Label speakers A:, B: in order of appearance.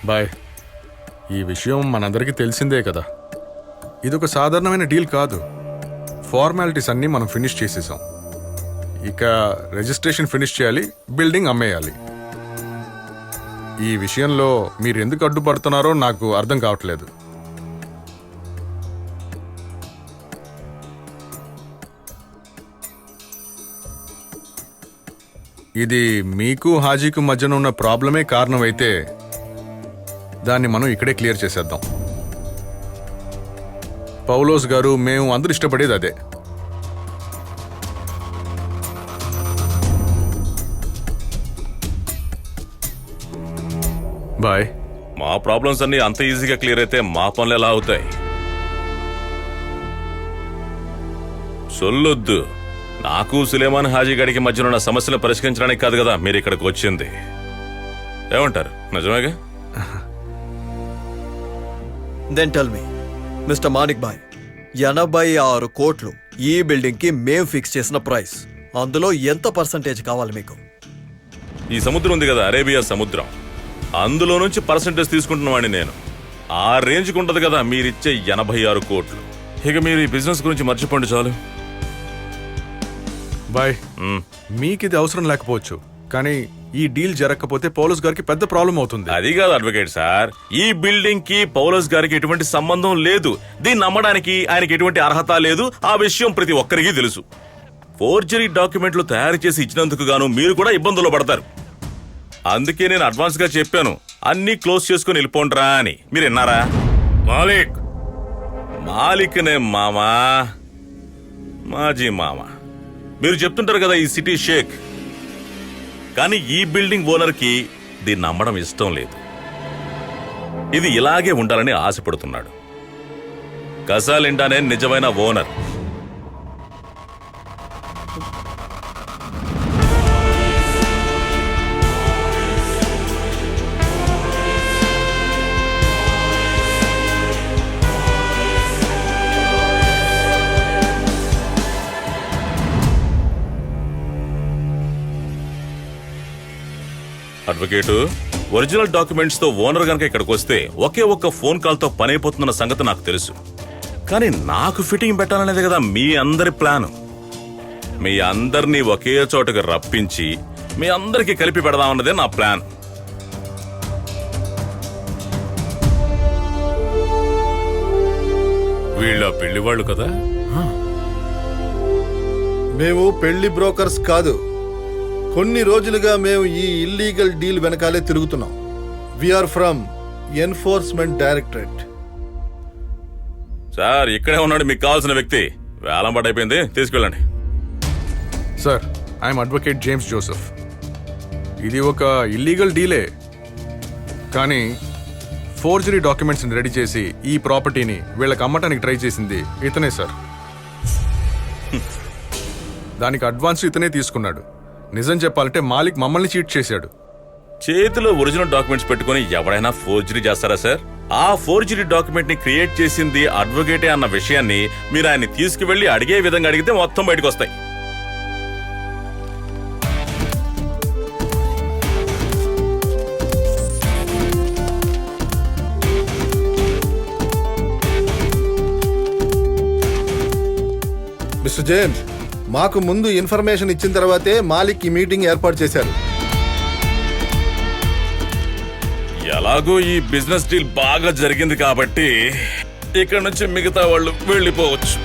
A: Bye, ఈ విషయం మనందరికీ తెలిసిందే కదా. ఇదొక సాధారణమైన డీల్ కాదు. ఫార్మాలిటీస్ అన్నీ మనం ఫినిష్ చేసేసాం. ఇక రిజిస్ట్రేషన్ ఫినిష్ చేయాలి, బిల్డింగ్ అమ్మేయాలి. ఈ విషయంలో మీరు ఎందుకు అడ్డుపడుతున్నారో నాకు అర్థం కావట్లేదు. ఇది మీకు హాజీకు మధ్యన ఉన్న ప్రాబ్లమే కారణమైతే దాన్ని మనం ఇక్కడే క్లియర్ చేసేద్దాం. పౌలోస్ గారు, మేము అందరూ ఇష్టపడేది అదే. బాయ్,
B: మా ప్రాబ్లమ్స్ అన్ని అంత ఈజీగా క్లియర్ అయితే మా పనులు ఎలా అవుతాయి? సొల్లొద్దు. నాకు సులేమాన్ హాజీ గడికి మధ్యన ఉన్న సమస్యలు పరిష్కరించడానికి కాదు కదా మీరు ఇక్కడికి వచ్చింది. ఏమంటారు? నిజమేగా?
C: Then tell me mister Manik Bhai, 86 కోట్లు ఈ బిల్డింగ్ కి మేం ఫిక్స్ చేసిన ప్రైస్. అందులో ఎంత పర్సంటేజ్ కావాలి మీకు?
B: ఈ సముద్రం ఉంది కదా, అరేబియా సముద్రం, అందులో నుంచి పర్సంటేజ్ తీసుకుంటున్నవాడిని నేను. ఆ రేంజ్కి ఉంటది కదా మీరిచ్చే 86 కోట్లు. ఇక మీరు ఈ బిజినెస్ గురించి మర్చిపోండి చాలు.
A: బాయ్, మీకు ఇది అవసరం లేకపోవచ్చు, కానీ ఈ డీల్ జరగకపోతే పౌలోస్ గారికి పెద్ద ప్రాబ్లం అవుతుంది.
B: అది కాదు అడ్వకేట్ సార్, ఈ బిల్డింగ్ కి పౌలోస్ గారికి ఎటువంటి సంబంధం లేదు. దీన్ని నమ్మడానికి ఆయనకి ఎటువంటి అర్హత లేదు. ఆ విషయం ప్రతి ఒక్కరికి తెలుసు. ఫోర్జరీ డాక్యుమెంట్లు తయారు చేసి ఇచ్చినందుకు గాను మీరు కూడా ఇబ్బందుల్లో పడతారు. అందుకే నేను అడ్వాన్స్ గా చెప్పాను, అన్ని క్లోజ్ చేసుకుని వెళ్ళిపోండ్రా అని. మీరు విన్నారా? మాలిక్ నే మామా, మాజీ మామ. మీరు చెప్తుంటారు కదా ఈ సిటీ షేక్, కానీ ఈ బిల్డింగ్ ఓనర్ కి దీన్ని నమ్మడం ఇష్టం లేదు. ఇది ఇలాగే ఉండాలని ఆశపడుతున్నాడు. కసాలిండానే నిజమైన ఓనర్. అడ్వకేటు, ఒరిజినల్ డాక్యుమెంట్స్ తో ఓనర్ గనక ఇక్కడికి వస్తే ఒకే ఒక్క ఫోన్ కాల్ తో పని అయిపోతున్న సంగతి నాకు తెలుసు. కానీ నాకు ఫిట్టింగ్ పెట్టాలనేది కదా మీ అందరి ప్లాన్. మీ అందరినీ ఒకే చోటకి రప్పించి మీ అందరికీ కలిపి పెడదామన్నదే నా ప్లాన్.
D: వీళ్ళ పెళ్లివాళ్ళు కదా.
E: మేము పెళ్లి బ్రోకర్స్ కాదు. కొన్ని రోజులుగా మేము ఈ ఇల్లీగల్ డీల్ వెనకాలే తిరుగుతున్నాం. We are from enforcement directorate.
B: Sir, ఇక్కడే ఉన్నాడు మీకు కావాల్సిన వ్యక్తి. వేలం పడైపోయింది, తీసుకెళ్ళండి.
A: Sir, I'm advocate James Joseph. ఇది ఒక ఇల్లీగల్ డీలే, కానీ ఫోర్జరీ డాక్యుమెంట్స్ రెడీ చేసి ఈ ప్రాపర్టీని వీళ్ళకి అమ్మటానికి ట్రై చేసింది ఇతనే సార్. దానికి అడ్వాన్స్ ఇతనే తీసుకున్నాడు. నిజం చెప్పాలంటే మాలిక్ మమ్మల్ని చీట్ చేశాడు.
B: చేతిలో ఒరిజినల్ డాక్యుమెంట్స్ పెట్టుకుని ఎవరైనా ఫోర్జరీ చేస్తారా సార్? ఆ ఫోర్జరీ డాక్యుమెంట్ ని క్రియేట్ చేసింది అడ్వకేటే అన్న విషయాన్ని మీరు ఆయన్ని తీసుకువెళ్లి అడిగే విధంగా అడిగితే మొత్తం బయటకు వస్తాయి.
E: మిస్టర్ జేమ్స్, మాకు ముందు ఇన్ఫర్మేషన్ ఇచ్చిన తర్వాతే మాలిక్ ఈ మీటింగ్ ఏర్పాటు చేశారు.
B: ఎలాగో ఈ బిజినెస్ డీల్ బాగా జరిగింది కాబట్టి ఇక్కడ నుంచి మిగతా వాళ్ళు వెళ్ళిపోవచ్చు.